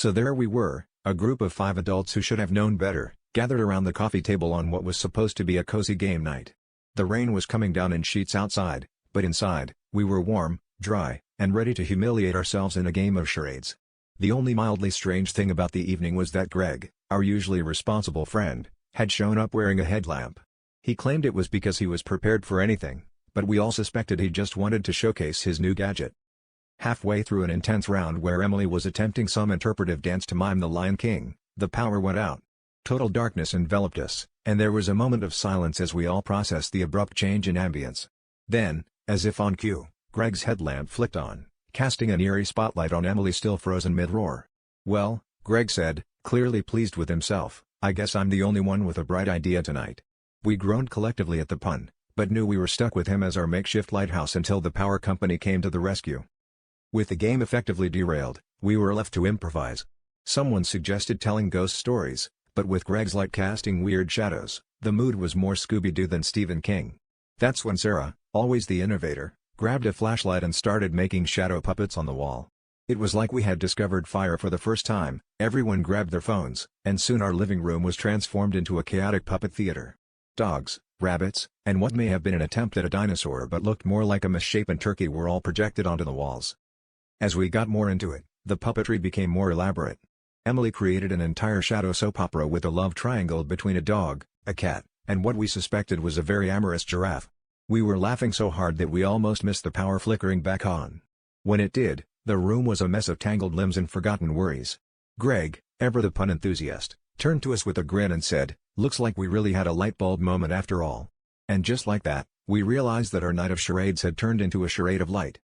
So there we were, a group of 5 adults who should have known better, gathered around the coffee table on what was supposed to be a cozy game night. The rain was coming down in sheets outside, but inside, we were warm, dry, and ready to humiliate ourselves in a game of charades. The only mildly strange thing about the evening was that Greg, our usually responsible friend, had shown up wearing a headlamp. He claimed it was because he was prepared for anything, but we all suspected he just wanted to showcase his new gadget. Halfway through an intense round where Emily was attempting some interpretive dance to mime the Lion King, the power went out. Total darkness enveloped us, and there was a moment of silence as we all processed the abrupt change in ambience. Then, as if on cue, Greg's headlamp flicked on, casting an eerie spotlight on Emily still frozen mid-roar. "Well," Greg said, clearly pleased with himself, "I guess I'm the only one with a bright idea tonight." We groaned collectively at the pun, but knew we were stuck with him as our makeshift lighthouse until the power company came to the rescue. With the game effectively derailed, we were left to improvise. Someone suggested telling ghost stories, but with Greg's light casting weird shadows, the mood was more Scooby-Doo than Stephen King. That's when Sarah, always the innovator, grabbed a flashlight and started making shadow puppets on the wall. It was like we had discovered fire for the first time. Everyone grabbed their phones, and soon our living room was transformed into a chaotic puppet theater. Dogs, rabbits, and what may have been an attempt at a dinosaur but looked more like a misshapen turkey were all projected onto the walls. As we got more into it, the puppetry became more elaborate. Emily created an entire shadow soap opera with a love triangle between a dog, a cat, and what we suspected was a very amorous giraffe. We were laughing so hard that we almost missed the power flickering back on. When it did, the room was a mess of tangled limbs and forgotten worries. Greg, ever the pun enthusiast, turned to us with a grin and said, "Looks like we really had a light bulb moment after all." And just like that, we realized that our night of charades had turned into a charade of light.